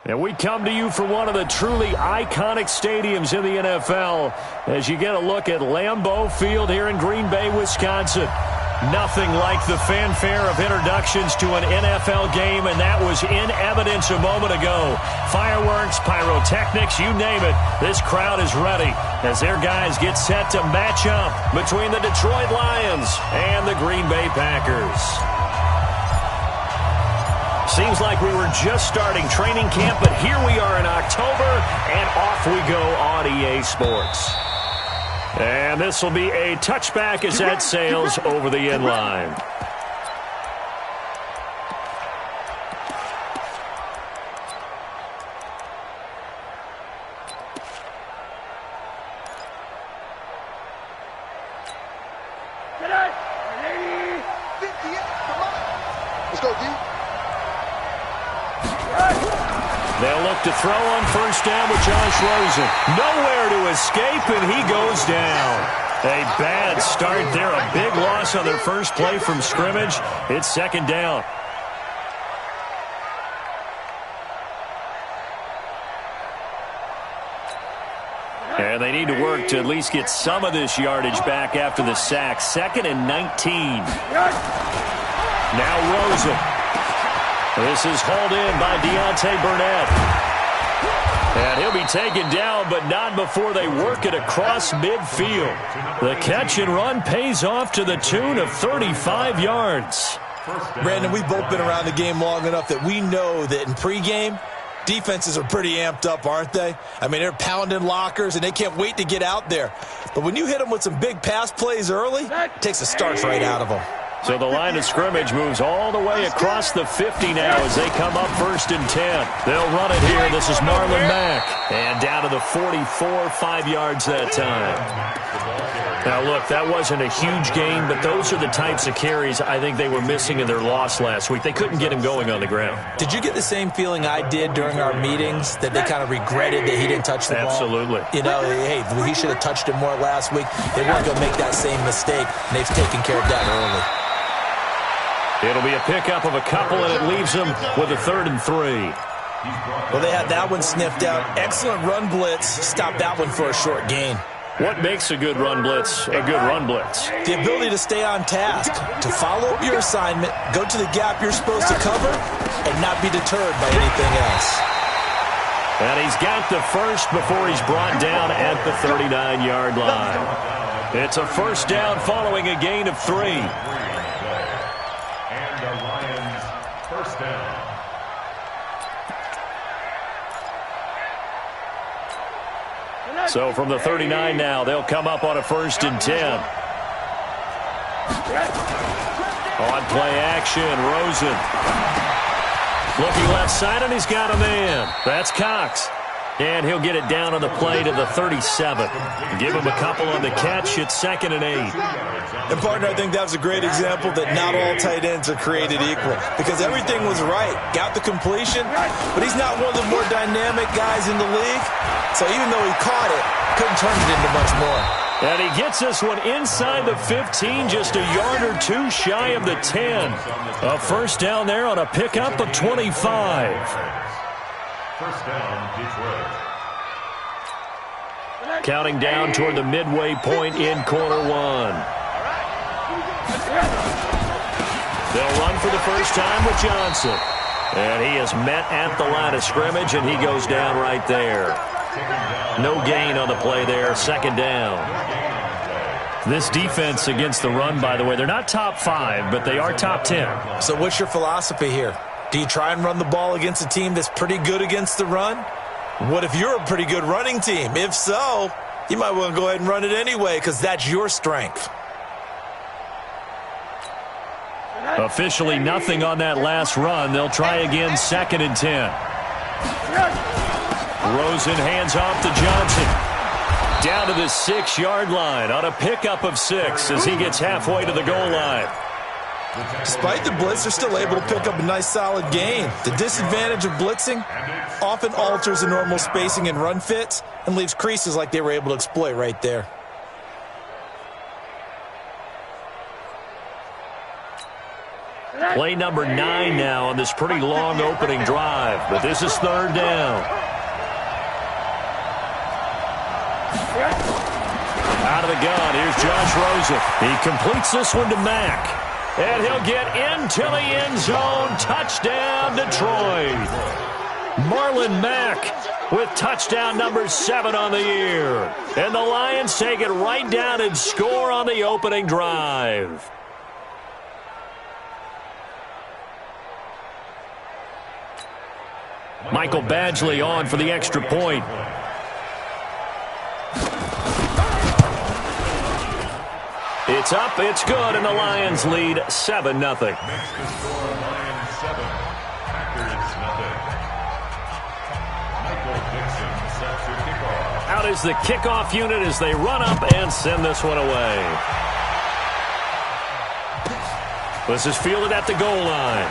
And we come to you from one of the truly iconic stadiums in the NFL as you get a look at Lambeau Field here in Green Bay, Wisconsin. Nothing like the fanfare of introductions to an NFL game, and that was in evidence a moment ago. Fireworks, pyrotechnics, you name it. This crowd is ready as their guys get set to match up between the Detroit Lions and the Green Bay Packers. Seems like we were just starting training camp, but here we are in October, and off we go on EA Sports. And this will be a touchback as that sails over the end line. Let's go, D. They'll look to throw on first down with Josh Rosen. Nowhere to escape, and he goes down. A bad start there. A big loss on their first play from scrimmage. It's second down. And they need to work to at least get some of this yardage back after the sack. 2nd and 19. Now Rosen. This is hauled in by Deontay Burnett. And he'll be taken down, but not before they work it across midfield. The catch and run pays off to the tune of 35 yards. Brandon, we've both been around the game long enough that we know that in pregame, defenses are pretty amped up, aren't they? I mean, they're pounding lockers, and they can't wait to get out there. But when you hit them with some big pass plays early, it takes the starch right out of them. So the line of scrimmage moves all the way across the 50 now as they come up 1st and 10. They'll run it here. This is Marlon Mack. And down to the 44, 5 yards that time. Now, look, that wasn't a huge gain, but those are the types of carries I think they were missing in their loss last week. They couldn't get him going on the ground. Did you get the same feeling I did during our meetings, that they kind of regretted that he didn't touch the ball? Absolutely. You know, hey, he should have touched it more last week. They weren't going to make that same mistake, and they've taken care of that early. It'll be a pickup of a couple, and it leaves them with a 3rd and 3. Well, they had that one sniffed out. Excellent run blitz. Stopped that one for a short gain. What makes a good run blitz a good run blitz? The ability to stay on task, to follow up your assignment, go to the gap you're supposed to cover, and not be deterred by anything else. And he's got the first before he's brought down at the 39-yard line. It's a first down following a gain of 3. So from the 39 now, they'll come up on a 1st and 10. On play action, Rosen. Looking left side, and he's got a man. That's Cox. And he'll get it down on the play to the 37. Give him a couple on the catch. It's 2nd and 8. And, partner, I think that was a great example that not all tight ends are created equal, because everything was right. Got the completion, but he's not one of the more dynamic guys in the league. So even though he caught it, couldn't turn it into much more. And he gets this one inside the 15, just a yard or two shy of the 10. A first down there on a pickup of 25. First down, Detroit. Counting down toward the midway point in quarter 1. They'll run for the first time with Johnson. And he is met at the line of scrimmage, and he goes down right there. No gain on the play there, 2nd down. This defense against the run, by the way, they're not top 5, but they are top 10. So what's your philosophy here? Do you try and run the ball against a team that's pretty good against the run? What if you're a pretty good running team? If so, you might want to go ahead and run it anyway, because that's your strength. Officially nothing on that last run. They'll try again, 2nd and 10. Rosen hands off to Johnson. Down to the 6-yard line on a pickup of 6 as he gets halfway to the goal line. Despite the blitz, they're still able to pick up a nice solid gain. The disadvantage of blitzing often alters the normal spacing and run fits and leaves creases like they were able to exploit right there. Play number 9 now on this pretty long opening drive. But this is third down. Out of the gun, here's Josh Rosen. He completes this one to Mack. And he'll get into the end zone. Touchdown, Detroit. Marlon Mack with touchdown number 7 on the year. And the Lions take it right down and score on the opening drive. Michael Badgley on for the extra point. It's up, it's good, and the Lions lead 7-0. Next to score, Lions 7, Packers 0. Michael Dixon sets the kickoff. Out is the kickoff unit as they run up and send this one away. This is fielded at the goal line.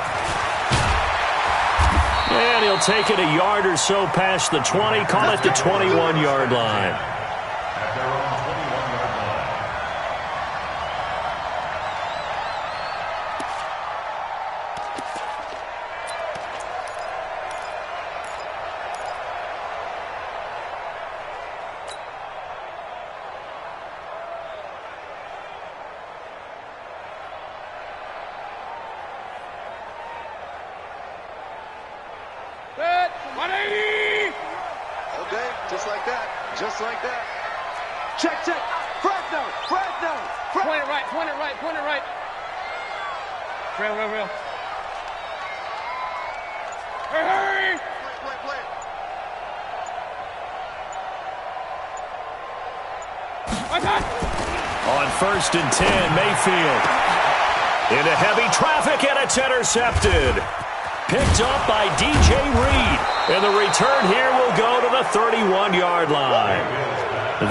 And he'll take it a yard or so past the 20, call it the 21-yard line. At their own 21-yard line. Okay, just like that. Just like that. Check, check. Fresno. Point it right. Real. Hurry! Play. On 1st and 10, Mayfield. Into heavy traffic, and it's intercepted. Picked up by DJ Reed. And the return here will go to the 31-yard line.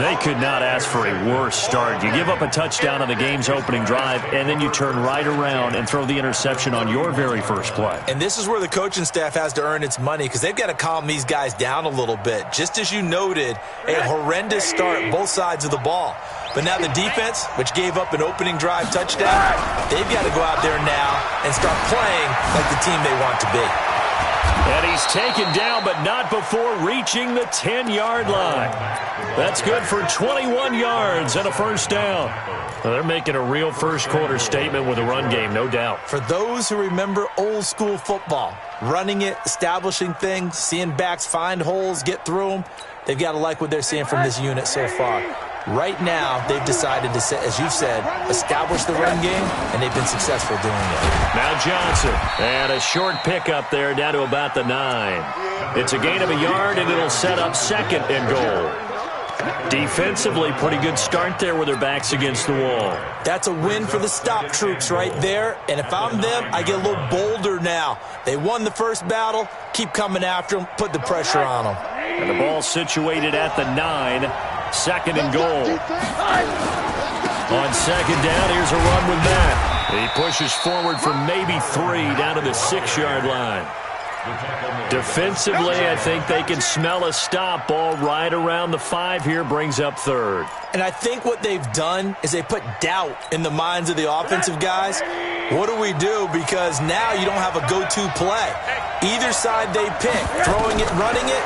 They could not ask for a worse start. You give up a touchdown on the game's opening drive, and then you turn right around and throw the interception on your very first play. And this is where the coaching staff has to earn its money because they've got to calm these guys down a little bit. Just as you noted, a horrendous start, both sides of the ball. But now the defense, which gave up an opening drive touchdown, they've got to go out there now and start playing like the team they want to be. And he's taken down, but not before reaching the 10-yard line. That's good for 21 yards and a first down. Well, they're making a real first-quarter statement with a run game, no doubt. For those who remember old-school football, running it, establishing things, seeing backs find holes, get through them, they've got to like what they're seeing from this unit so far. Right now, they've decided to, as you've said, establish the run game, and they've been successful doing it. Now Johnson, and a short pickup there down to about the 9. It's a gain of a yard, and it'll set up 2nd and goal. Defensively, pretty good start there with their backs against the wall. That's a win for the stop troops right there, and if I'm them, I get a little bolder now. They won the first battle, keep coming after them, put the pressure on them. And the ball situated at the 9. 2nd and goal. On 2nd down, here's a run with Matt. He pushes forward for maybe 3 down to the 6-yard line. Defensively, I think they can smell a stop. Ball right around the 5 here, brings up 3rd. And I think what they've done is they put doubt in the minds of the offensive guys. What do we do? Because now you don't have a go-to play. Either side they pick, throwing it, running it,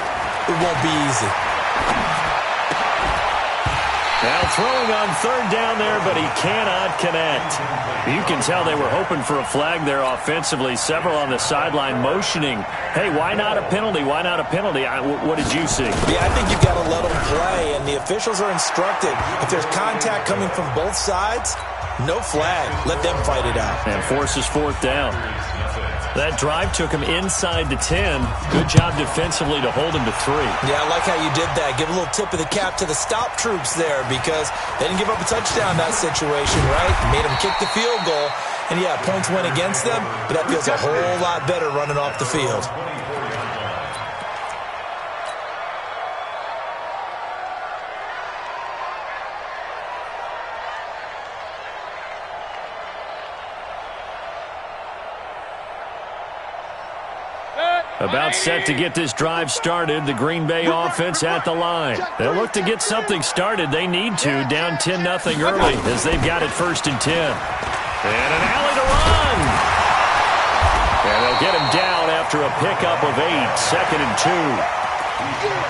it won't be easy. Now throwing on 3rd down there, but he cannot connect. You can tell they were hoping for a flag there offensively. Several on the sideline motioning, hey, why not a penalty? Why not a penalty? What did you see? Yeah, I think you've got to let them play, and the officials are instructed. If there's contact coming from both sides, no flag. Let them fight it out. And forces 4th down. That drive took him inside the 10. Good job defensively to hold him to 3. Yeah, I like how you did that. Give a little tip of the cap to the stop troops there because they didn't give up a touchdown in that situation, right? Made them kick the field goal. And, yeah, points went against them, but that feels a whole lot better running off the field. About set to get this drive started, the Green Bay offense at the line. They'll look to get something started. They need to, down 10-0 early as they've got it 1st and 10. And an alley to run. get him down after a pickup of 8, 2nd and 2.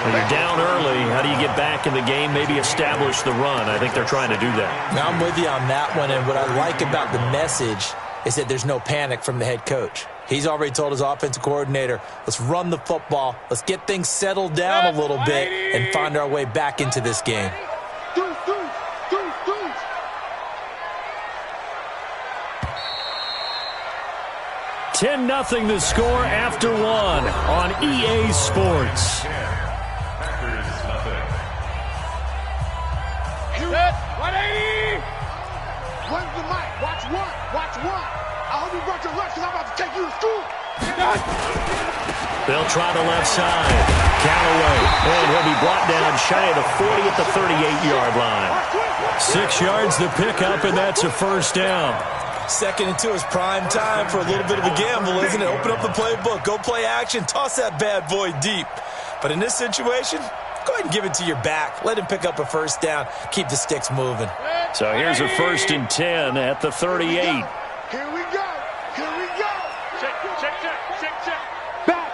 When you're down early, how do you get back in the game, maybe establish the run? I think they're trying to do that. Now, I'm with you on that one, and what I like about the message is that there's no panic from the head coach. He's already told his offensive coordinator, let's run the football, let's get things settled down a little bit and find our way back into this game. 10-0 the score after 1 on EA Sports. Set, 180! Where's the mic? Watch one. Watch one. I hope you brought your lunch because I'm about to take you to school. They'll try the left side. Callaway. And he'll be brought down shy of the 40 at the 38-yard line. 6 yards the pickup, and that's a first down. 2nd and 2 is prime time for a little bit of a gamble, isn't it? Open up the playbook, go play action, toss that bad boy deep. But in this situation, go ahead and give it to your back. Let him pick up a first down. Keep the sticks moving. So here's a 1st and 10 at the 38. Here we go. Here we go. Check. Back.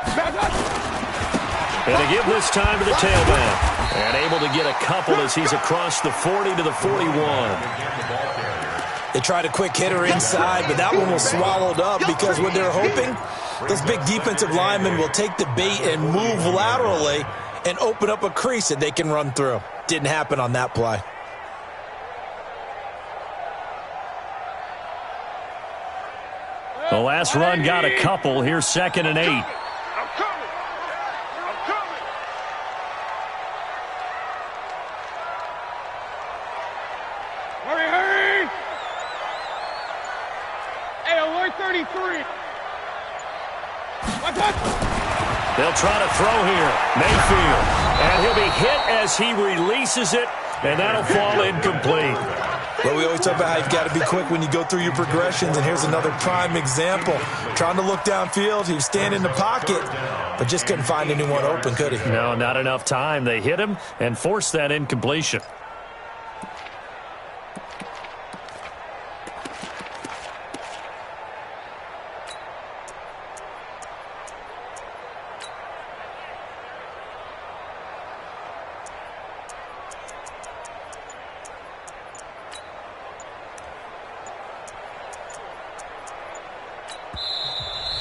And they give this time to the tailback. And able to get a couple as he's across the 40 to the 41. They tried a quick hitter inside, but that one was swallowed up because what they're hoping, those big defensive linemen will take the bait and move laterally and open up a crease that they can run through. Didn't happen on that play. The last run got a couple. Here's 2nd and 8. I'm coming. Hurry! Hey, alert 33. Watch. They'll try to throw here. Mayfield. And he'll be hit as he releases it, and that'll fall incomplete. Well, we always talk about how you've got to be quick when you go through your progressions, and here's another prime example. Trying to look downfield, he was standing in the pocket, but just couldn't find anyone open, could he? No, not enough time. They hit him and forced that incompletion.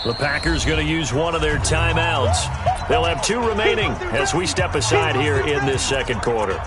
The Packers going to use one of their timeouts. They'll have 2 remaining as we step aside here in this 2nd quarter.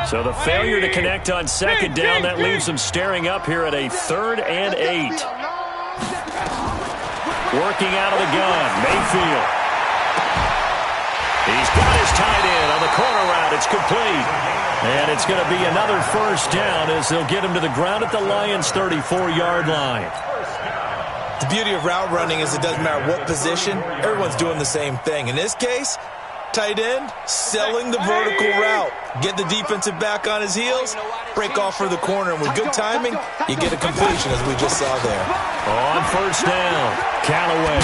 So the failure to connect on 2nd down, that leaves them staring up here at a 3rd and 8. Working out of the gun, Mayfield. He's got his tight end on the corner route. It's complete. And it's going to be another first down as they'll get him to the ground at the Lions' 34-yard line. The beauty of route running is it doesn't matter what position, everyone's doing the same thing. In this case, tight end, selling the vertical route. Get the defensive back on his heels, break off for the corner, and with good timing, you get a completion, as we just saw there. On first down, Callaway.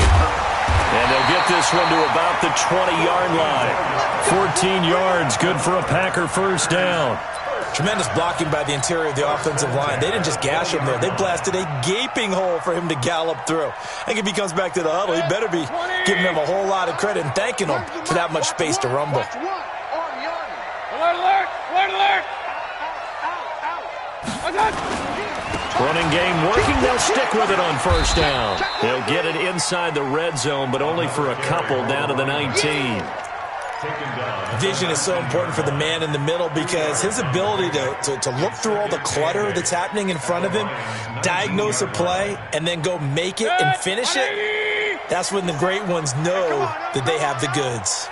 And they'll get this one to about the 20-yard line. 14 yards, good for a Packer first down. Tremendous blocking by the interior of the offensive line. They didn't just gash him there. They blasted a gaping hole for him to gallop through. I think if he comes back to the huddle, he better be giving them a whole lot of credit and thanking them for that much space to rumble. Alert! Running game working. They'll stick with it on first down. They'll get it inside the red zone, but only for a couple down to the 19. Vision is so important for the man in the middle because his ability to look through all the clutter that's happening in front of him, diagnose a play, and then go make it and finish it, that's when the great ones know that they have the goods.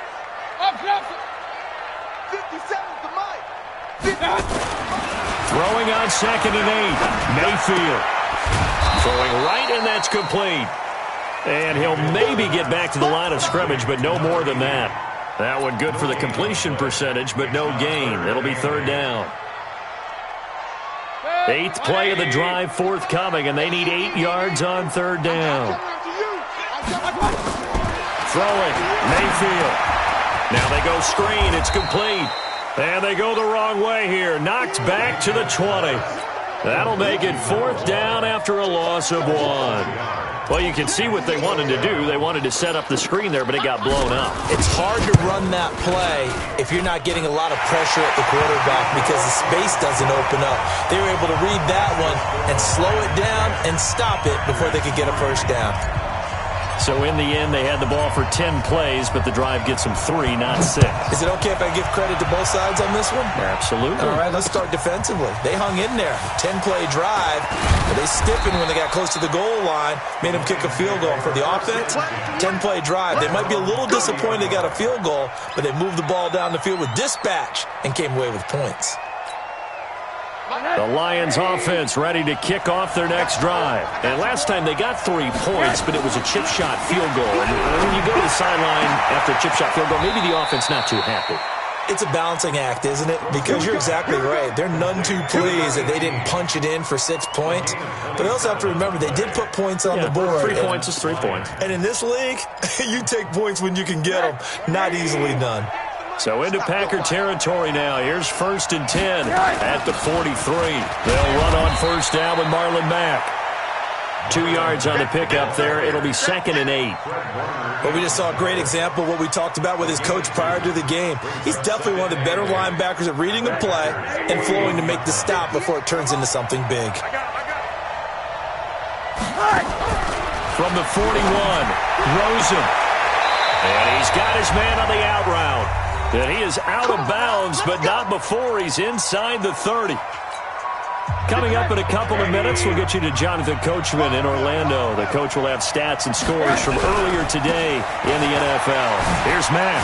57's the mic. Throwing on 2nd and 8. Mayfield. Throwing right, and that's complete. And he'll maybe get back to the line of scrimmage, but no more than that. That one good for the completion percentage, but no gain. It'll be third down. 8th play of the drive forthcoming, and they need 8 yards on third down. Throwing, Mayfield. Now they go screen. It's complete. And they go the wrong way here. Knocked back to the 20. That'll make it fourth down after a loss of 1. Well, you can see what they wanted to do. They wanted to set up the screen there, but it got blown up. It's hard to run that play if you're not getting a lot of pressure at the quarterback because the space doesn't open up. They were able to read that one and slow it down and stop it before they could get a first down. So in the end, they had the ball for 10 plays, but the drive gets them 3, not 6. Is it okay if I give credit to both sides on this one? Absolutely. All right, let's start defensively. They hung in there. 10-play drive, but they stiffened when they got close to the goal line, made them kick a field goal. For the offense, 10-play drive. They might be a little disappointed they got a field goal, but they moved the ball down the field with dispatch and came away with points. The Lions offense ready to kick off their next drive. And last time they got 3 points, but it was a chip shot field goal. And when you go to the sideline after a chip shot field goal, maybe the offense not too happy. It's a balancing act, isn't it? Because you're exactly right. They're none too pleased that they didn't punch it in for 6 points. But they also have to remember they did put points on the board. 3 points is 3 points. And in this league, you take points when you can get them. Not easily done. So into Packer territory now. Here's 1st and 10 at the 43. They'll run on first down with Marlon Mack. 2 yards on the pickup there. It'll be 2nd and 8. Well, we just saw a great example of what we talked about with his coach prior to the game. He's definitely one of the better linebackers at reading a play and flowing to make the stop before it turns into something big. From the 41, Rosen. And he's got his man on the out route. And he is out of bounds, but not before he's inside the 30. Coming up in a couple of minutes, we'll get you to Jonathan Coachman in Orlando. The coach will have stats and scores from earlier today in the NFL. Here's Mack.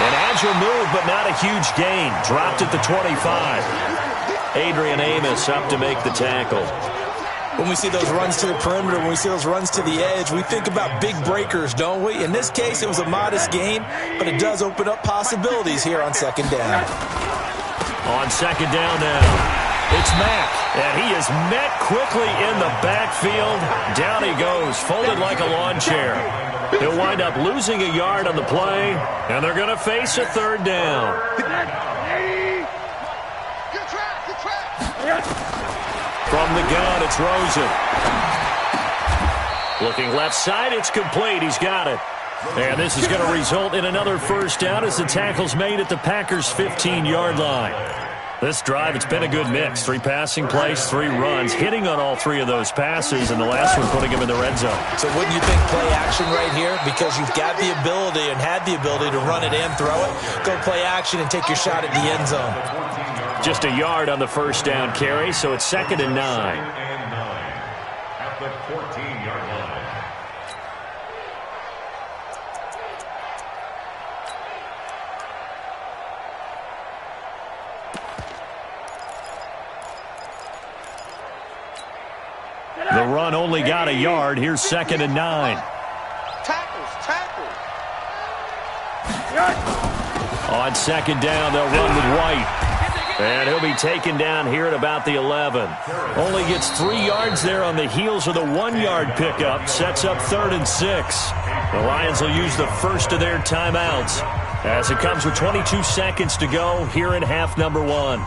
An agile move, but not a huge gain. Dropped at the 25. Adrian Amos up to make the tackle. When we see those runs to the perimeter, when we see those runs to the edge, we think about big breakers, don't we? In this case, it was a modest gain, but it does open up possibilities here on 2nd down. On 2nd down now, it's Mack, and he is met quickly in the backfield. Down he goes, folded like a lawn chair. He'll wind up losing a yard on the play, and they're going to face a 3rd down. Good track. From the gun, it's Rosen. Looking left side, it's complete. He's got it. And this is going to result in another first down as the tackle's made at the Packers' 15-yard line. This drive, it's been a good mix. 3 passing plays, 3 runs, hitting on all 3 of those passes, and the last one putting him in the red zone. So wouldn't you think play action right here? Because you've got the ability and had the ability to run it and throw it. Go play action and take your shot at the end zone. Just a yard on the first down carry, so it's 2nd and 9. At the 14-yard line. The run only got a yard. Here's 2nd and 9. Tackles. On 2nd down, they'll run with White. And he'll be taken down here at about the 11. Only gets 3 yards there on the heels of the 1-yard pickup. Sets up 3rd and 6. The Lions will use the first of their timeouts as it comes with 22 seconds to go here in half number 1.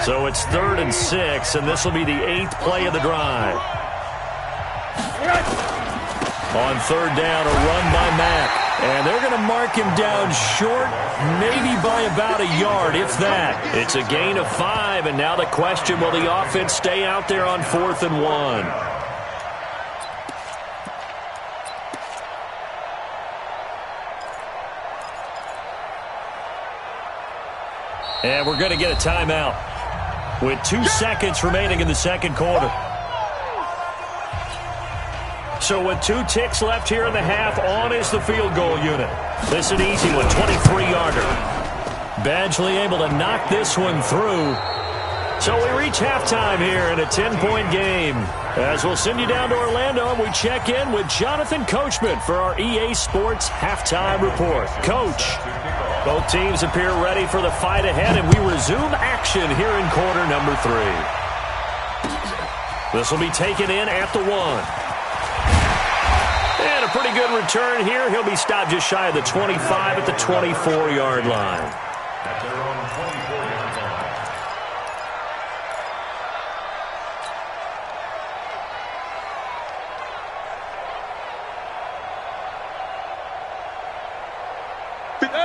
So it's 3rd and 6, and this will be the 8th play of the drive. On 3rd down, a run by Mack. And they're going to mark him down short, maybe by about a yard, if that. It's a gain of 5, and now the question, will the offense stay out there on 4th and 1? And we're going to get a timeout with 2 seconds remaining in the second quarter. So with 2 ticks left here in the half, on is the field goal unit. This is an easy one, 23-yarder. Badgley able to knock this one through. So we reach halftime here in a 10-point game. As we'll send you down to Orlando, and we check in with Jonathan Coachman for our EA Sports Halftime Report. Coach, both teams appear ready for the fight ahead, and we resume action here in quarter number 3. This will be taken in at the 1. And a pretty good return here. He'll be stopped just shy of the 25 at the 24-yard line. At their own 24-yard line.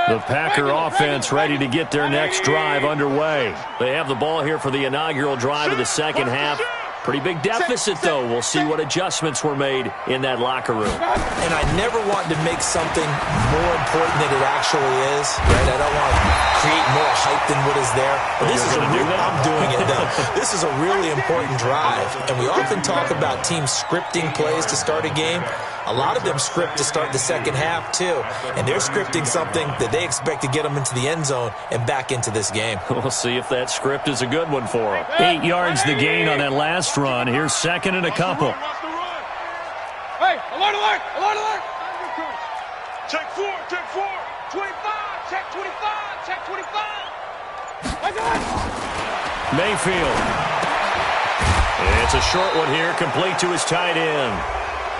The Packer offense ready to get their next drive underway. They have the ball here for the inaugural drive of the second half. Pretty big deficit, though. We'll see what adjustments were made in that locker room. And I never want to make something more important than it actually is, right? I don't want to create more hype than what is there. But this is I'm doing it, though. This is a really important drive. And we often talk about teams scripting plays to start a game. A lot of them script to start the second half, too. And they're scripting something that they expect to get them into the end zone and back into this game. We'll see if that script is a good one for them. 8 yards the gain on that last run. Here's second and a couple. Hey, alert, alert, alert, alert. Check 4, check 4. 25, check 25, check 25. I got it. Mayfield. It's a short one here, complete to his tight end.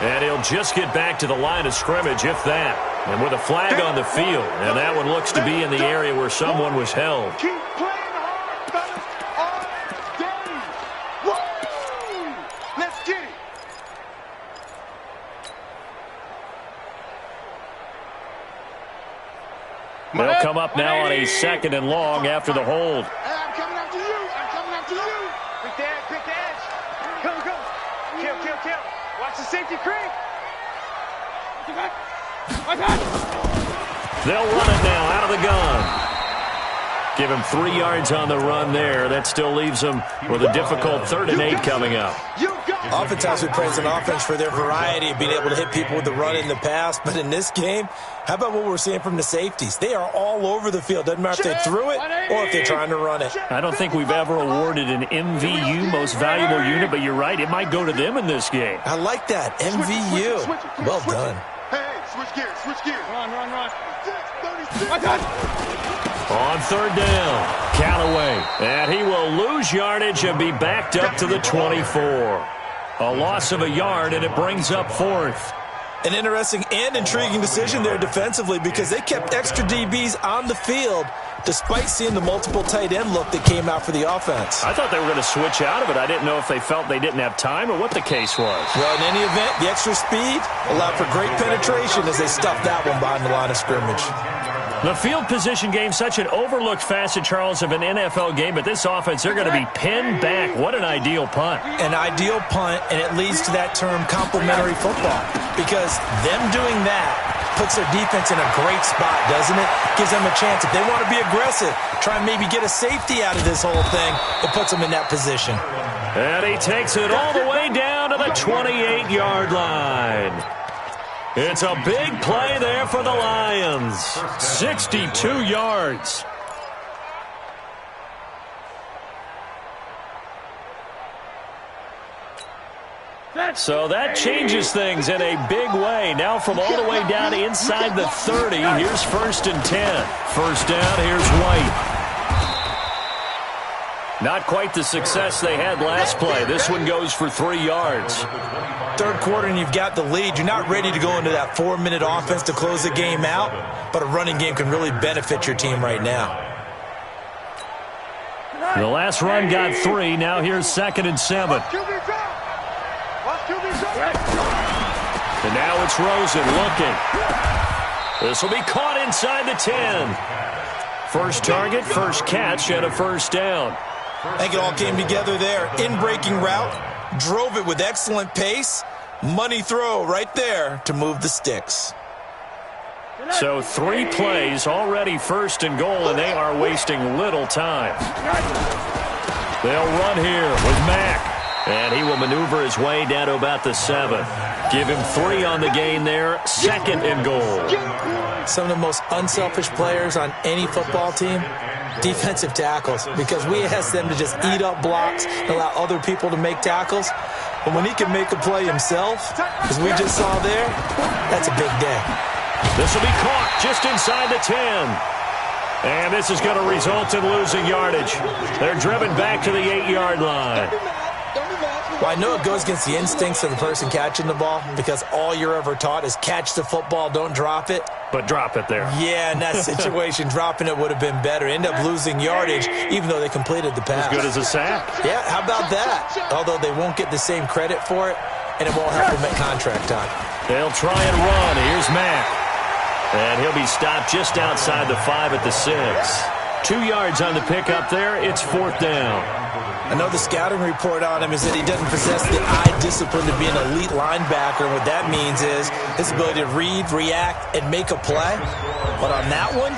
And he'll just get back to the line of scrimmage, if that. And with a flag on the field. And that one looks to be in the area where someone was held. Keep playing hard, fellas. All day. Woo! Let's get it. They'll come up now on a second and long after the hold. Hey, I'm coming after you. I'm coming after you. Quick the edge. Come, come. Kill, kill, kill. Watch the safety creep. I got it. They'll run it now out of the gun. Give him 3 yards on the run there. That still leaves him with a difficult 3rd and 8 coming up. Oftentimes we praise an offense for their variety of being able to hit people with the run in the pass. But in this game, how about what we're seeing from the safeties? They are all over the field. Doesn't matter if they threw it or if they're trying to run it. I don't think we've ever awarded an MVU, most valuable unit, but you're right. It might go to them in this game. I like that. MVU. Well done. Hey, switch gears, switch gears. Run. I got it. On 3rd down, Callaway. And he will lose yardage and be backed up to the 24. A loss of a yard, and it brings up 4th. An interesting and intriguing decision there defensively because they kept extra DBs on the field despite seeing the multiple tight end look that came out for the offense. I thought they were going to switch out of it. I didn't know if they felt they didn't have time or what the case was. Well, in any event, the extra speed allowed for great penetration as they stuffed that one behind the line of scrimmage. The field position game, such an overlooked facet, Charles, of an NFL game, but this offense, they're going to be pinned back. What an ideal punt. An ideal punt, and it leads to that term complementary football because them doing that puts their defense in a great spot, doesn't it? Gives them a chance. If they want to be aggressive, try and maybe get a safety out of this whole thing, it puts them in that position. And he takes it all the way down to the 28-yard line. It's a big play there for the Lions. 62 yards. So that changes things in a big way. Now from all the way down inside the 30, here's 1st and 10. First down, here's White. Not quite the success they had last play. This one goes for 3 yards. 3rd quarter and you've got the lead. You're not ready to go into that 4-minute offense to close the game out, but a running game can really benefit your team right now. The last run got 3. Now here's 2nd and 7. And now it's Rosen looking. This will be caught inside the 10. First target, first catch, and a 1st down. I think it all came together there. In-breaking route, drove it with excellent pace. Money throw right there to move the sticks. So 3 plays, already 1st and goal, and they are wasting little time. They'll run here with Mack. And he will maneuver his way down to about the 7. Give him 3 on the gain there. 2nd and goal. Some of the most unselfish players on any football team, defensive tackles, because we ask them to just eat up blocks and allow other people to make tackles. But when he can make a play himself, as we just saw there, that's a big day. This will be caught just inside the 10. And this is going to result in losing yardage. They're driven back to the 8-yard line. Well, I know it goes against the instincts of the person catching the ball because all you're ever taught is catch the football, don't drop it. But drop it there. Yeah, in that situation, dropping it would have been better. End up losing yardage, even though they completed the pass. As good as a sack. Yeah, how about that? Although they won't get the same credit for it, and it won't help them at contract time. They'll try and run. Here's Mack. And he'll be stopped just outside the 5 at the 6. 2 yards on the pickup there. It's 4th down. I know the scouting report on him is that he doesn't possess the eye discipline to be an elite linebacker. What that means is his ability to read, react, and make a play. But on that one,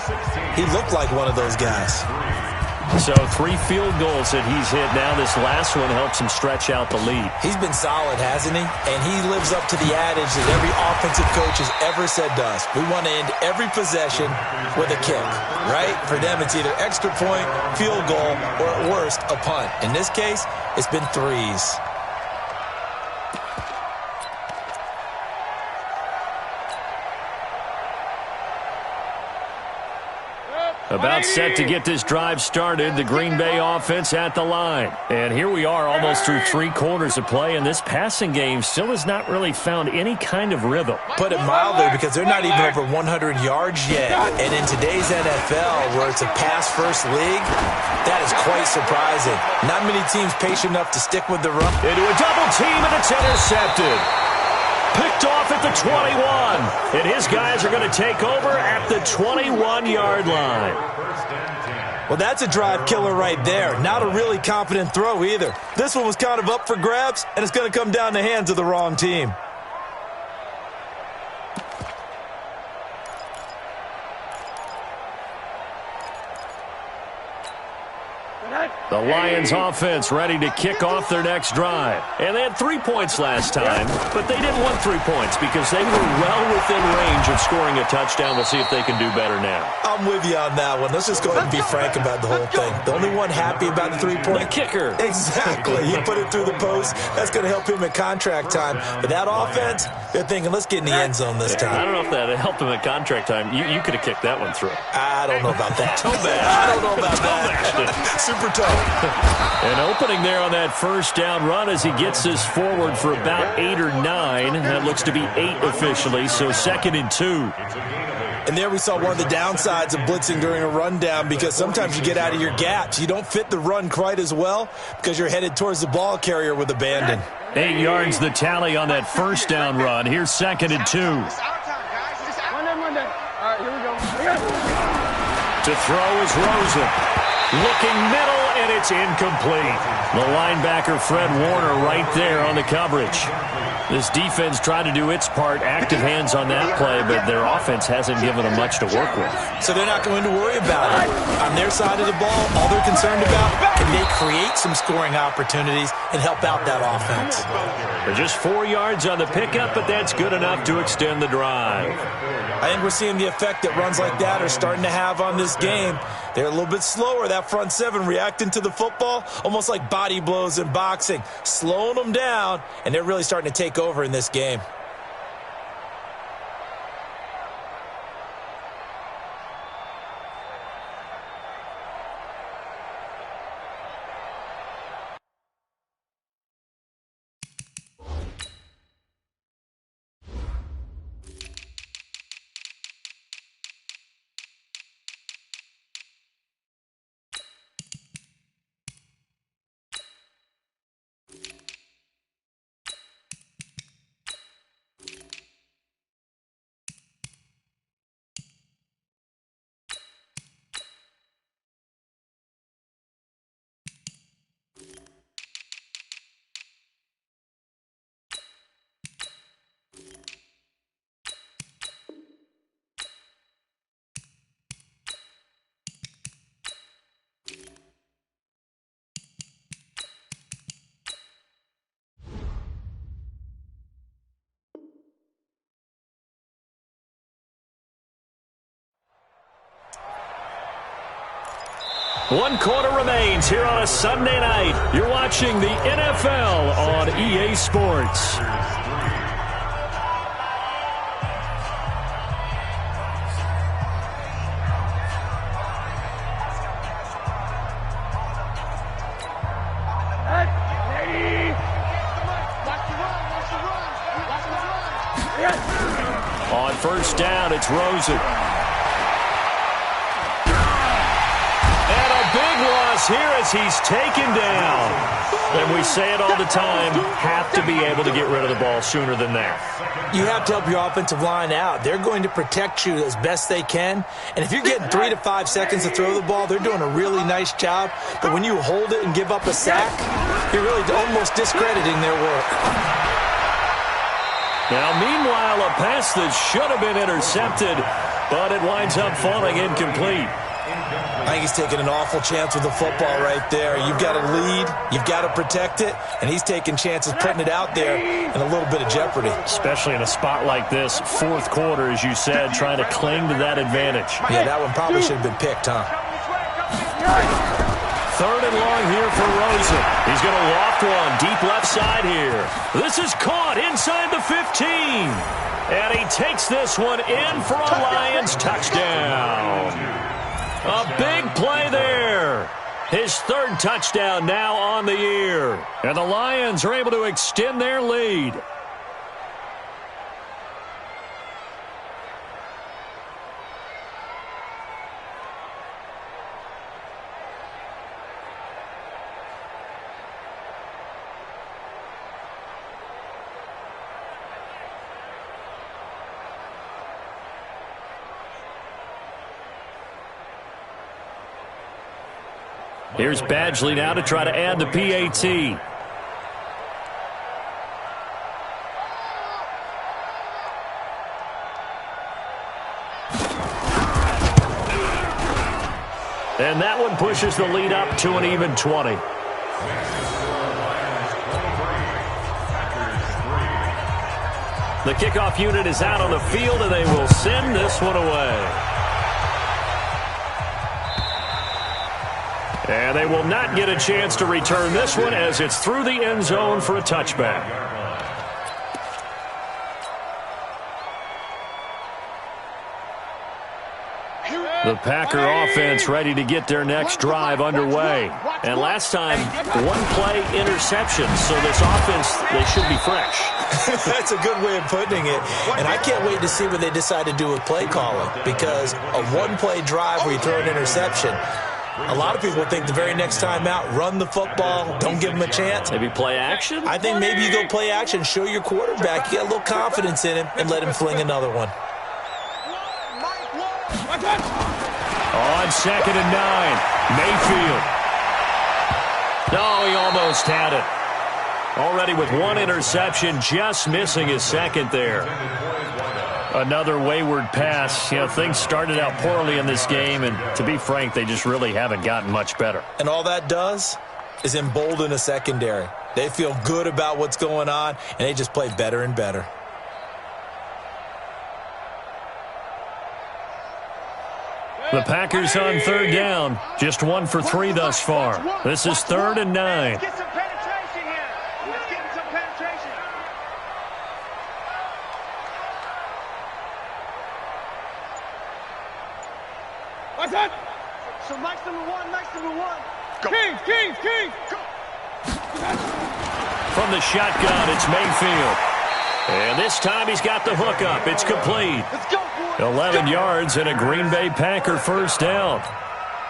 he looked like one of those guys. So 3 field goals that he's hit now. This last one helps him stretch out the lead. He's been solid, hasn't he? And he lives up to the adage that every offensive coach has ever said to us. We want to end every possession with a kick, right? For them, it's either extra point, field goal, or at worst, a punt. In this case, it's been 3s. About set to get this drive started, the Green Bay offense at the line. And here we are almost through 3 quarters of play, and this passing game still has not really found any kind of rhythm. Put it mildly, because they're not even over 100 yards yet. And in today's NFL, where it's a pass-first league, that is quite surprising. Not many teams patient enough to stick with the run. Into a double team, and it's intercepted. Picked off at the 21. And his guys are going to take over at the 21-yard line. Well, that's a drive killer right there. Not a really confident throw either. This one was kind of up for grabs, and it's going to come down the hands of the wrong team. The Lions offense ready to kick off their next drive. And they had 3 points last time, but they didn't want 3 points because they were well within range of scoring a touchdown. We'll see if they can do better now. I'm with you on that one. Let's just go ahead and be frank about the whole thing. The only one happy about the 3-point? The kicker. Exactly. He put it through the post. That's going to help him at contract time. But that offense, they're thinking, let's get in the end zone this time. I don't know if that helped him at contract time. You could have kicked that one through. I don't know about that. Toe bad. I don't know about that. Super tough. An opening there on that first down run as he gets this forward for about 8 or 9. That looks to be 8 officially, so 2nd and 2. And there we saw one of the downsides of blitzing during a rundown because sometimes you get out of your gaps. You don't fit the run quite as well because you're headed towards the ball carrier with abandon. 8 yards the tally on that first down run. Here's 2nd and 2. Monday. All right, here we go. To throw is Rosen. Looking middle, and it's incomplete. The linebacker, Fred Warner, right there on the coverage. This defense tried to do its part, active hands on that play, but their offense hasn't given them much to work with. So they're not going to worry about it. On their side of the ball, all they're concerned about, can they create some scoring opportunities and help out that offense? They're just 4 yards on the pickup, but that's good enough to extend the drive. I think we're seeing the effect that runs like that are starting to have on this game. They're a little bit slower, that front 7, reacting to the football, almost like body blows in boxing, slowing them down, and they're really starting to take over in this game. 1 quarter remains here on a Sunday night. You're watching the NFL on EA Sports. On first down, it's Rosen. And a big loss here as he's taken down. And we say it all the time, have to be able to get rid of the ball sooner than that. You have to help your offensive line out. They're going to protect you as best they can. And if you're getting 3 to 5 seconds to throw the ball, they're doing a really nice job. But when you hold it and give up a sack, you're really almost discrediting their work. Now, meanwhile, a pass that should have been intercepted, but it winds up falling incomplete. I think he's taking an awful chance with the football right there. You've got to lead, you've got to protect it, and he's taking chances putting it out there in a little bit of jeopardy. Especially in a spot like this, fourth quarter, as you said, trying to cling to that advantage. Yeah, that one probably should have been picked, huh? Third and long here for Rosen. He's going to loft one deep left side here. This is caught inside the 15. And he takes this one in for a Lions touchdown. A big play there. His third touchdown now on the year. And the Lions are able to extend their lead. Here's Badgley now to try to add the PAT. And that one pushes the lead up to an even 20. The kickoff unit is out on the field, and they will send this one away. And they will not get a chance to return this one as it's through the end zone for a touchback. The Packer offense ready to get their next drive underway. And last time, one play interception. So this offense, they should be fresh. That's a good way of putting it. And I can't wait to see what they decide to do with play calling. Because a one-play drive where you throw an interception, a lot of people think the very next time out, run the football, don't give them a chance. Maybe play action? I think maybe you go play action, show your quarterback you got a little confidence in him, and let him fling another one. On 2nd and 9, Mayfield. No, he almost had it. Already with one interception, just missing his second there. Another wayward pass. You know, things started out poorly in this game, and to be frank, they just really haven't gotten much better. And all that does is embolden a secondary. They feel good about what's going on, and they just play better and better. The Packers on third down. Just 1 for 3 thus far. This is 3rd and 9. Get some penetration here. Let's get some penetration. What's that? So Mike's number one. Go. King. Go. From the shotgun, it's Mayfield. And this time he's got the hook up. It's complete. Let's go, boy. 11 yards and a Green Bay Packer first down.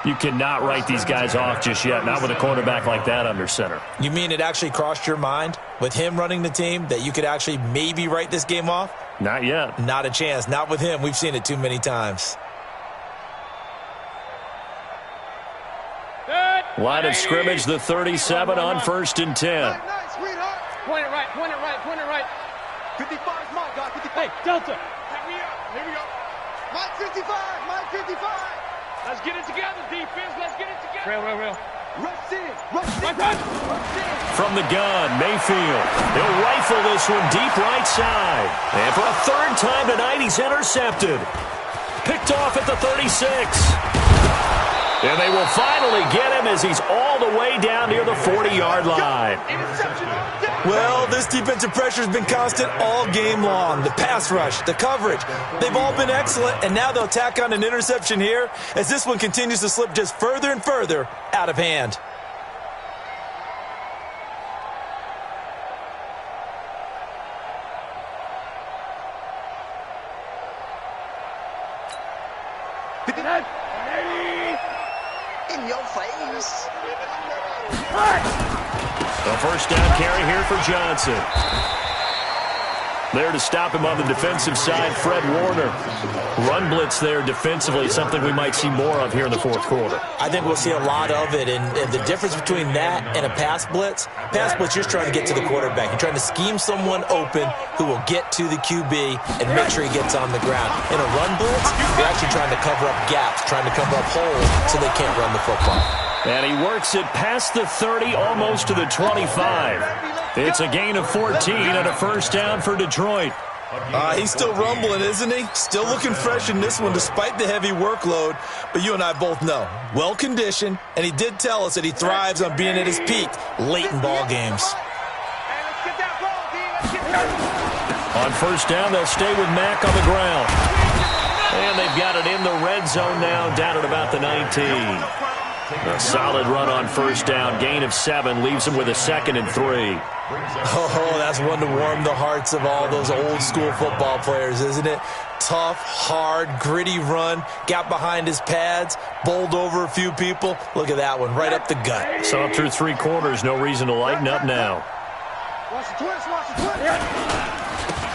You cannot write these guys off just yet, not with a quarterback like that under center. You mean it actually crossed your mind with him running the team that you could actually maybe write this game off? Not yet. Not a chance. Not with him. We've seen it too many times. Line of scrimmage, the 37 on 1st and 10. Nice, sweetheart. Point it right. 55 is my guy. 55. Hey, Delta. Here we go. Mike 55. Let's get it together, defense. Let's get it together. Real. Rush in. From the gun, Mayfield. He'll rifle this one deep right side. And for a third time tonight, he's intercepted. Picked off at the 36. And they will finally get him as he's all the way down near the 40-yard line. Well, this defensive pressure has been constant all game long. The pass rush, the coverage, they've all been excellent, and now they'll tack on an interception here as this one continues to slip just further and further out of hand. In your face. A first down carry here for Johnson. There to stop him on the defensive side, Fred Warner. Run blitz there defensively, something we might see more of here in the fourth quarter. I think we'll see a lot of it, and the difference between that and a pass blitz, you're just trying to get to the quarterback. You're trying to scheme someone open who will get to the QB and make sure he gets on the ground. In a run blitz, you're actually trying to cover up gaps, trying to cover up holes so they can't run the football. And he works it past the 30, almost to the 25. It's a gain of 14 and a first down for Detroit. He's still rumbling, isn't he? Still looking fresh in this one despite the heavy workload. But you and I both know, well-conditioned, and he did tell us that he thrives on being at his peak late in ball games. On first down, they'll stay with Mack on the ground. And they've got it in the red zone now, down at about the 19. A solid run on first down. Gain of 7 leaves him with a 2nd and 3. Oh, that's one to warm the hearts of all those old-school football players, isn't it? Tough, hard, gritty run. Got behind his pads, bowled over a few people. Look at that one, right up the gut. Saw through 3 quarters. No reason to lighten up now.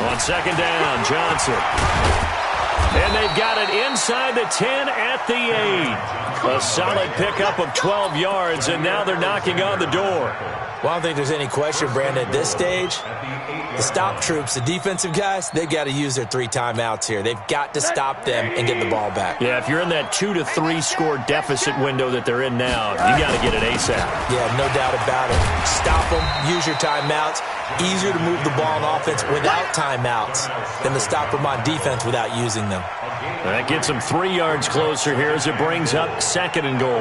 On second down, Johnson. And they've got it inside the 10 at the 8. A solid pickup of 12 yards, and now they're knocking on the door. Well, I don't think there's any question, Brandon, at this stage, the stop troops, the defensive guys, they've got to use their 3 timeouts here. They've got to stop them and get the ball back. Yeah, if you're in that 2 to 3 score deficit window that they're in now, you got to get it ASAP. Yeah, no doubt about it. Stop them, use your timeouts. Easier to move the ball on offense without timeouts than to stop them on defense without using them. That gets them 3 yards closer here as it brings up 2nd and goal.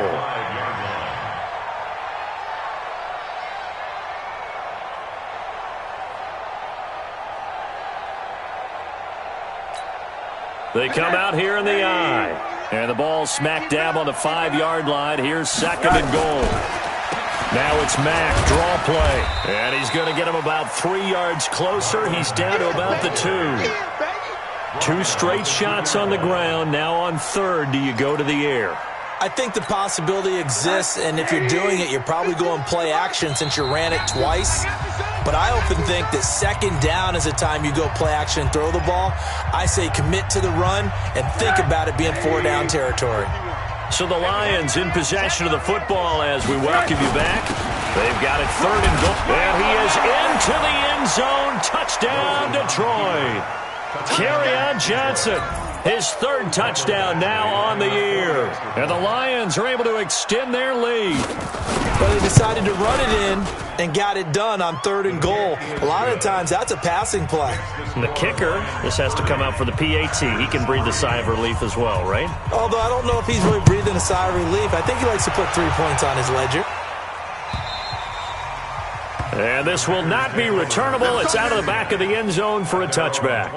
They come out here in the eye. And the ball smack dab on the 5-yard line. Here's 2nd and goal. Now it's Mack, draw play. And he's going to get him about 3 yards closer. He's down to about the 2. 2 straight shots on the ground. Now on 3rd, do you go to the air? I think the possibility exists, and if you're doing it, you're probably going play action since you ran it twice. But I often think that 2nd down is the time you go play action and throw the ball. I say commit to the run and think about it being 4-down territory. So the Lions in possession of the football as we welcome you back. They've got it 3rd and goal. And he is into the end zone. Touchdown, Detroit. Kerryon Johnson, his 3rd touchdown now on the year. And the Lions are able to extend their lead. But they decided to run it in and got it done on 3rd and goal. A lot of times that's a passing play. And the kicker, this has to come out for the PAT. He can breathe a sigh of relief as well, right? Although I don't know if he's really breathing a sigh of relief. I think he likes to put 3 points on his ledger. And this will not be returnable. It's out of the back of the end zone for a touchback.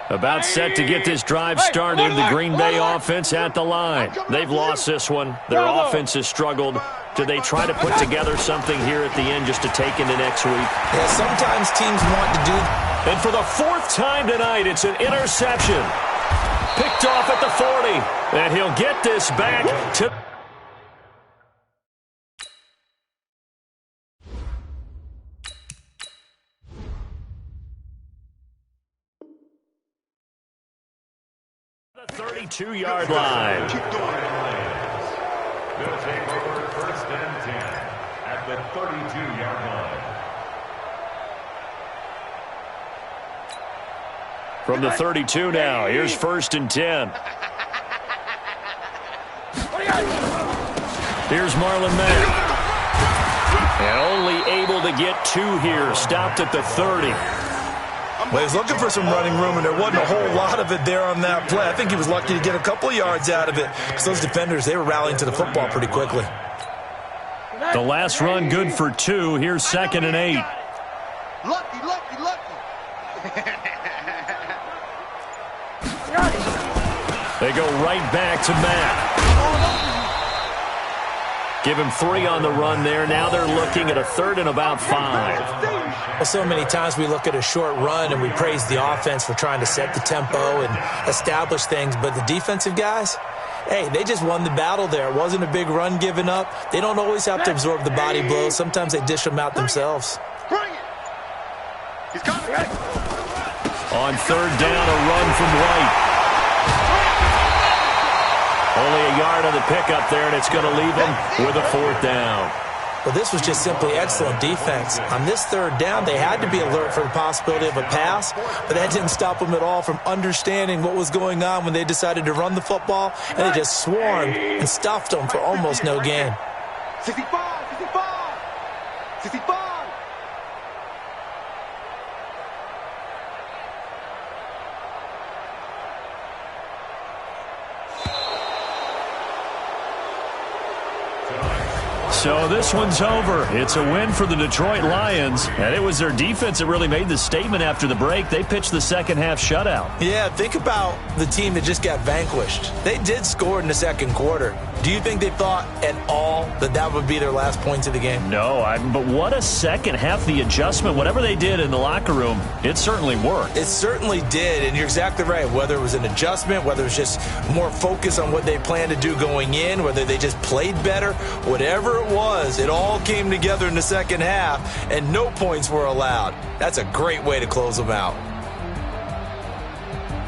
About set to get this drive started, the Green Bay offense at the line. They've lost this one. Their offense has struggled. Do they try to put together something here at the end just to take into next week? Yeah, sometimes teams want to do. And for the 4th time tonight, it's an interception. Picked off at the 40. And he'll get this back to... the 32-yard line. They'll take over 1st and 10 at the 32-yard line. From the 32 now, here's 1st and 10. Here's Marlon Mack. And only able to get 2 here. Stopped at the 30. Well, he was looking for some running room, and there wasn't a whole lot of it there on that play. I think he was lucky to get a couple of yards out of it, because those defenders, they were rallying to the football pretty quickly. The last run good for 2. Here's 2nd and 8. Lucky. They go right back to Matt. Give him 3 on the run there. Now they're looking at a 3rd and about 5. Well, so many times we look at a short run and we praise the offense for trying to set the tempo and establish things, but the defensive guys, hey, they just won the battle there. It wasn't a big run given up. They don't always have to absorb the body blows. Sometimes they dish them out themselves. Bring it. He's got it. On 3rd down, a run from White. Only a yard on the pickup there, and it's going to leave them with a 4th down. Well, this was just simply excellent defense. On this 3rd down, they had to be alert for the possibility of a pass, but that didn't stop them at all from understanding what was going on when they decided to run the football, and they just swarmed and stuffed them for almost no gain. 65. So this one's over. It's a win for the Detroit Lions, and it was their defense that really made the statement after the break. They pitched the second half shutout. Yeah, think about the team that just got vanquished. They did score in the 2nd quarter. Do you think they thought at all that that would be their last points of the game? No, but what a second half. The adjustment, whatever they did in the locker room, it certainly worked. It certainly did, and you're exactly right. Whether it was an adjustment, whether it was just more focus on what they planned to do going in, whether they just played better, whatever it was, it all came together in the second half, and no points were allowed. That's a great way to close them out.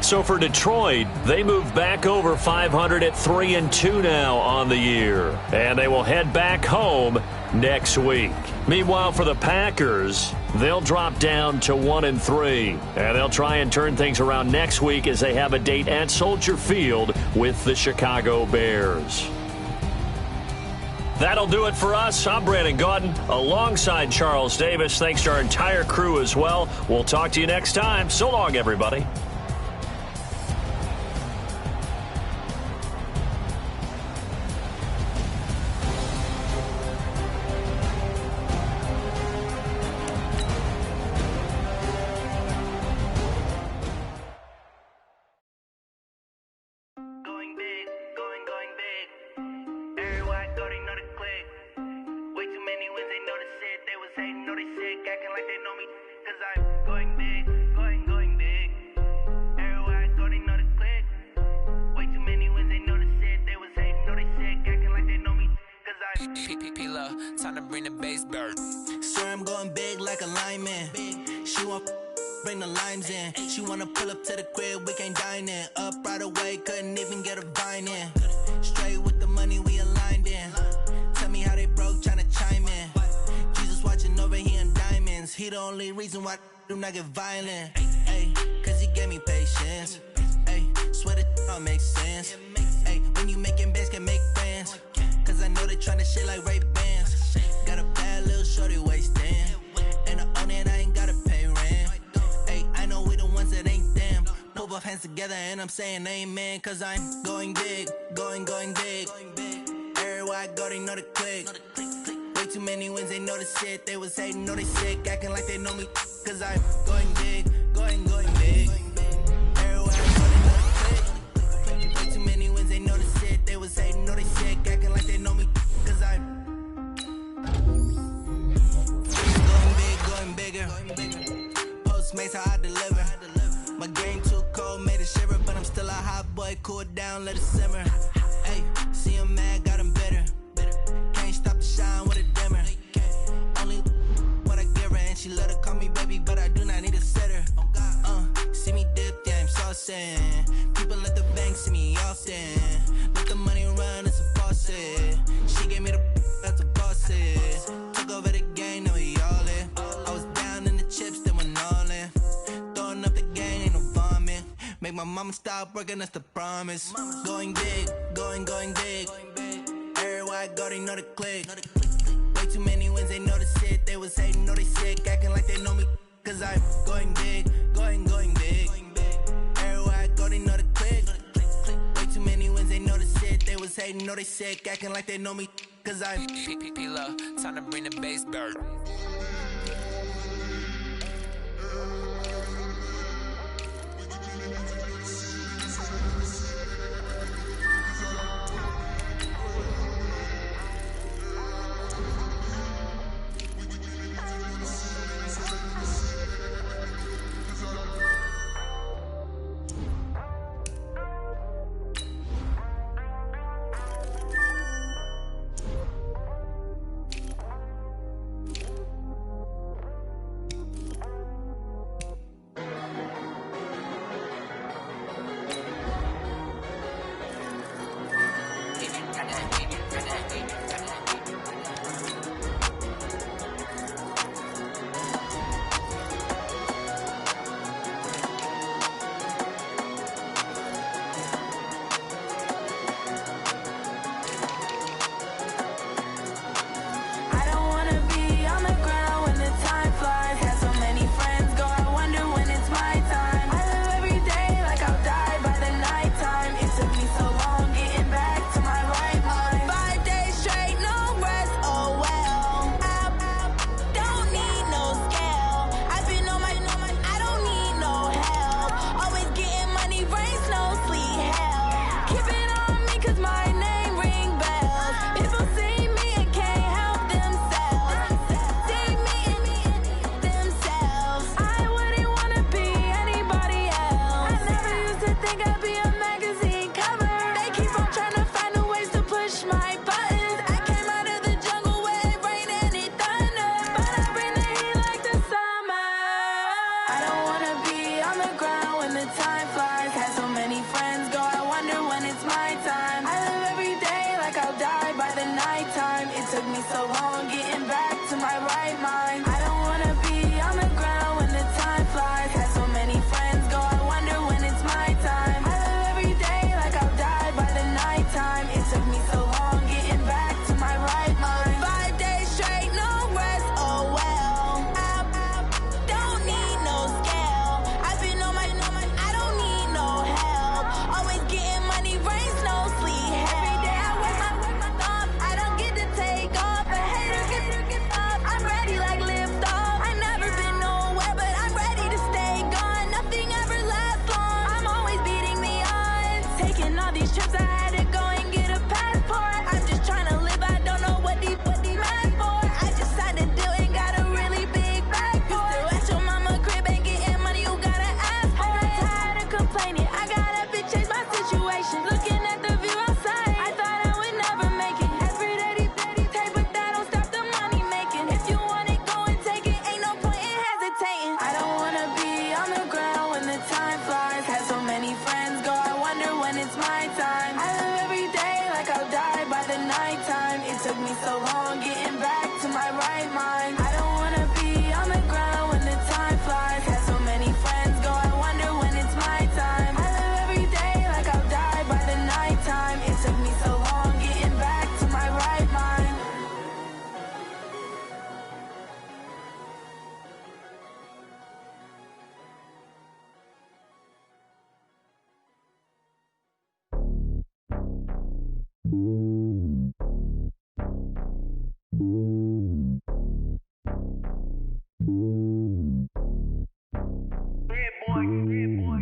So for Detroit, they move back over 500 at 3-2 now on the year. And they will head back home next week. Meanwhile, for the Packers, they'll drop down to 1-3. And they'll try and turn things around next week as they have a date at Soldier Field with the Chicago Bears. That'll do it for us. I'm Brandon Gaudin alongside Charles Davis. Thanks to our entire crew as well. We'll talk to you next time. So long, everybody. Time to bring the bass bird. Swear I'm going big like a lineman. She want bring the limes in. She wanna pull up to the crib, we can't dine in. Up right away, couldn't even get a vine in. Straight with the money we aligned in. Tell me how they broke, tryna chime in. Jesus watching over here in diamonds. He the only reason why I do not get violent. Ay, cause he gave me patience. Ay, swear that all makes sense. Ay, when you making bands can make friends. Cause I know they tryna shit like Ray Bans. Got a bad little shorty wasting. And I own it, I ain't gotta pay rent. Ay, I know we the ones that ain't them. Pull both hands together and I'm saying amen. Cause I'm going big, going big. Everywhere I go, they know the click. Way too many wins, they know the shit. They was hating, know they sick, acting like they know me. Cause I'm going big, going big. Everywhere I go, they know the click. Way too many wins, they know the shit. They was hating, know they sick, acting like they know me. Cause I'm going bigger. Postmates how I deliver. My game too cold, made it shiver, but I'm still a hot boy. Cool down, let it simmer. Hey, see him mad, got him bitter. Can't stop the shine with a dimmer. Only what I give her, and she let her call me baby, but I do not need a sitter. See me dip, yeah, I'm saucing. People at the bank see me often. Let the money run, it's a faucet. She gave me the that's a boss it. Took over the game, now we all in. I was down in the chips, then went all in. Throwing up the game, ain't no vomit. Make my mama stop working, that's the promise. Going big, going big. Everywhere I go, they know the click. Way too many wins, they they know the shit. They was hating, know they sick, acting like they know me. Cause I'm going big, going big. Everywhere I go, they know the click. Way too many wins, they know the shit. They was hating, know they sick, acting like they know me. Cause I'm P-P-P-Lo, time to bring the bass bird.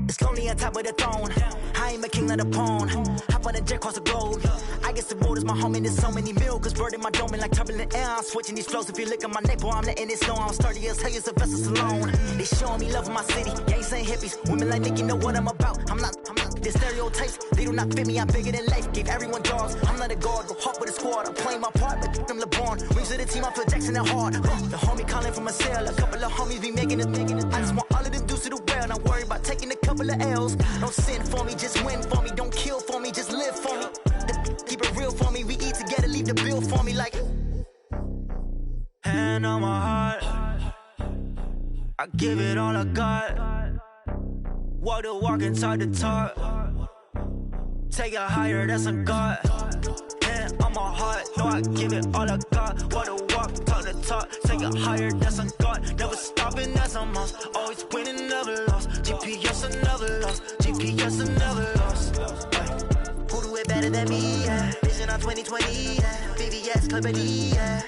It's lonely on top of the throne. I am a king of the pawn. Hop on a jet across the globe. I guess the road is my home and there's so many milkers burning my dome and like turbulent air. I'm switching these flows. If you look at my neck, boy, I'm letting it slow. I'm sturdy as hell, as a vessel alone. They showing me love in my city. Gangs ain't hippies. Women like Nicki know what I'm about. I'm not the stereotypes. They do not fit me. I'm bigger than life. Gave everyone jaws. I'm not a guard. Go hard with a squad. I'm playing my part, but I'm LeBron. Wings of the team. I feel Jackson and hard. The homie calling from a cell. A couple of homies be making it. I just want all of them dudes to the well. Not worry about taking a couple of L's. Don't sin for me, just win for me. Don't kill for me, just live for me. Keep it real for me. We eat together, leave the bill for me like. Hand on my heart, I give it all I got. Walk the walk and talk the talk. Take it higher, that's a God. Hand on my heart, no, I give it all I got. Walk the walk, talk the top, take it higher, that's a God. Never stopping, that's a must. Always winning, never lost. GPS, I never lost. GPS, I never lost. Who do it better than me? Yeah. Vision on 2020. Yeah. VVS, Company. Yeah.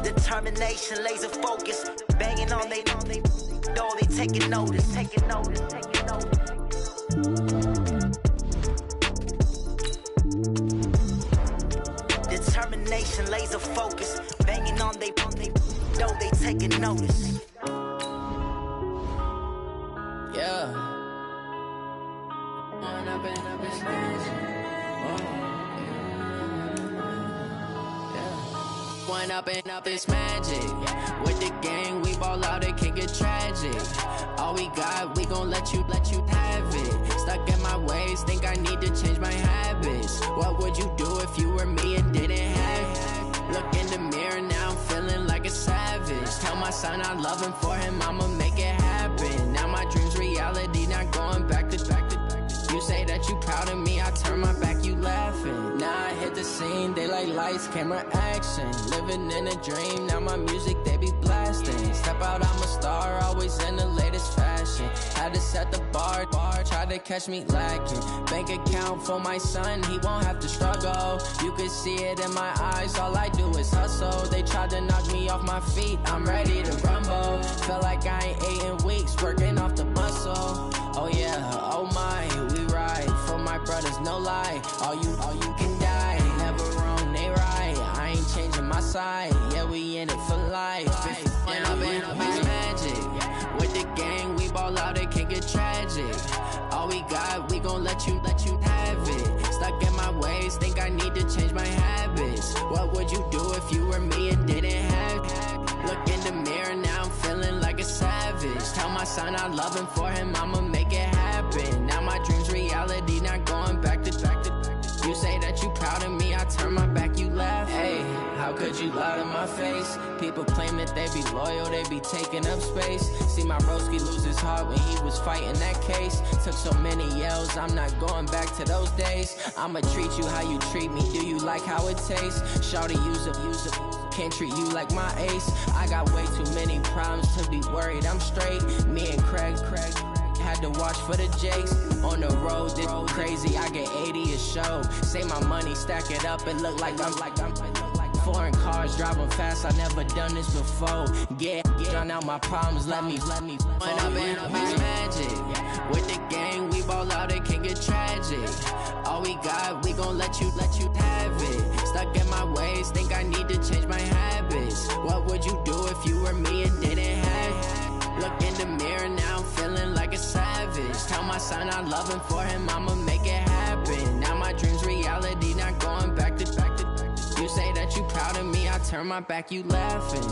Determination, laser focus. Banging on they know they taking notice. Taking notice. Taking notice. Determination, laser focus. Banging on they know they taking notice. Yeah. One up and up is magic. With the gang, we ball out, it can get tragic. All we got, we gon' let you have it. Stuck in my ways, think I need to change my habits. What would you do if you were me and didn't have it? Look in the mirror, now I'm feeling like a savage. Tell my son I love him, for him I'ma make it happen. Now my dream's reality, not going back to. You say that you proud of me, I turn my back, you laughing. Now I hit the scene, they like lights, camera, action. Living in a dream, now my music, they be blasting. Step out, I'm a star, always in the latest fashion. Had to set the bar, try to catch me lacking. Bank account for my son, he won't have to struggle. You can see it in my eyes, all I do is hustle. They tried to knock me off my feet, I'm ready to rumble. Feel like I ain't ate in weeks, working off the muscle. Oh yeah, oh my, we ride for my brothers, no lie. All you can die, never wrong, they right. I ain't changing my side, yeah, we in it for life. And I've been magic. With the gang, we ball out, it can get tragic. All we got, we gon' let you have it. Stuck in my ways, think I need to change my habits. What would you do if you were me and didn't have it? Look in the mirror, now I'm feeling like a savage. Tell my son I love him, for him I'ma make it happen. Now my dream's reality, not going back to. You say that you proud of me, I turn my back, you laugh. Hey, how could you lie to my face? People claim that they be loyal, they be taking up space. See my broski lose his heart when he was fighting that case. Took so many yells, I'm not going back to those days. I'ma treat you how you treat me, do you like how it tastes? Shawty, use it. Can't treat you like my ace. I got way too many problems to be worried, I'm straight. Me and Craig had to watch for the Jakes. On the road, this crazy, I get 80 a show. Say my money, stack it up, it look like I'm foreign cars, driving fast, I never done this before. Get drown out my problems, let me When I've been magic. With the gang, we ball out, it can get tragic. All we got, we gon' let you have it. Stuck in my ways, think I need to change my habits. What would you do if you were me and didn't have it? Look in the mirror, now I'm feeling like a savage. Tell my son I love him, for him I'ma make it happen. Now my dream's reality, not going back to. You say that you proud of me, I turn my back, you laughing.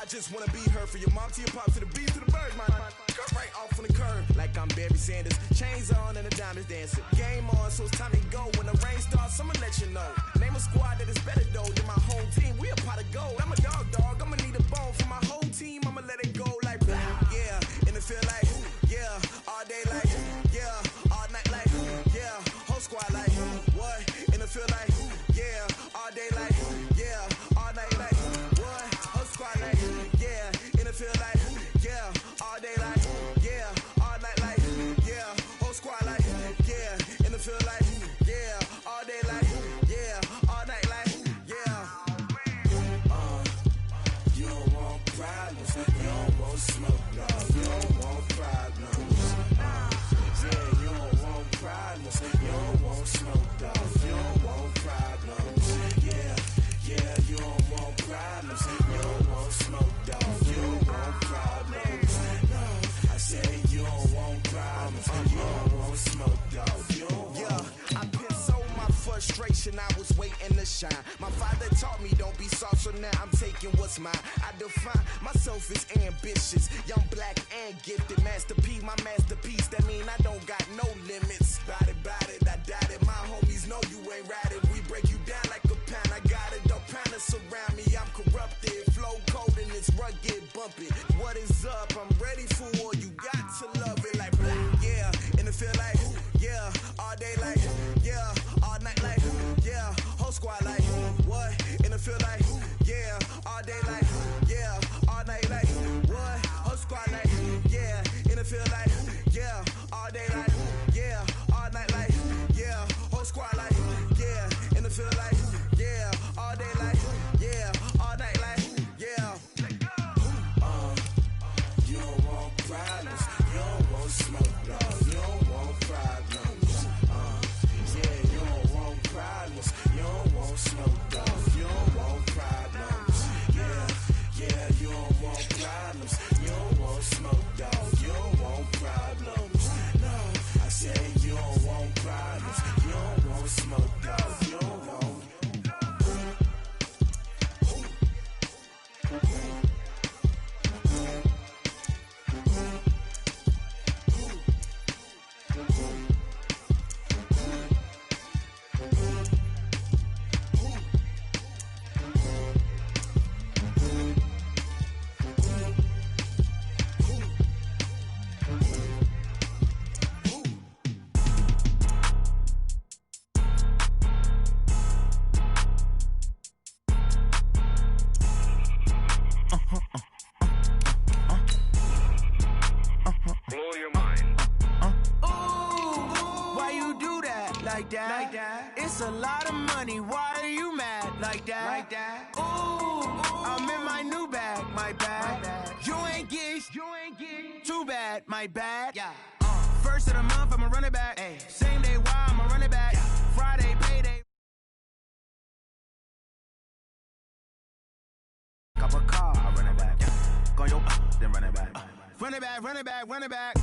I just wanna be her, from your mom to your pop to the beat to the birds, man. Cut right off on the curb, like I'm Barry Sanders. Chains on and the diamonds dancing. Game on, so it's time to go. When the rain starts, I'ma let you know. Name a squad that is better though than my whole team. We a pot of gold. I'm a dog. I'ma need a bone for my whole team. I'ma let it go like yeah, and it feel like yeah, all day like yeah, all night like yeah, whole squad like what? frustration, I was waiting to shine. My father taught me don't be soft, so now I'm taking what's mine. I define myself as ambitious, young, black, and gifted. Master P, my masterpiece, that mean I don't got no limits. Bout it, I doubt it. My homies know you ain't ratted. We break you down like a pound. I got it, don't panic surround me. I'm corrupted, flow cold and it's rugged, bumpy. What is up? I'm ready for war. You got to love it like black, yeah. And it feel like, yeah. All day like, yeah. All night like, yeah. Whole squad like, what? And it feel like, yeah. All day like, yeah. All night like, what? Whole squad like, yeah. And it feel like, yeah. All day like, yeah. All night like, yeah. Whole squad like, yeah. And it feel like, yeah. All day like, yeah. All night like, yeah. You don't want problems. You don't want smoke, no. You don't want problems. Yeah, you don't want problems. You don't want smoke, dog. You don't want problems. Yeah, you don't want problems. You don't want smoke, dog. You don't want problems. No, I said you don't want problems. You don't want smoke, dog. You don't want. It's a lot of money, why are you mad like that? Ooh, I'm in my new bag, my bad. You ain't get too bad, my bad. Yeah. First of the month, I'ma run it back. Ay. Same day, why I'ma run it back. Yeah. Friday, payday. Cup of car, I run it back. Yeah. Go yo, then run it back. Run it back.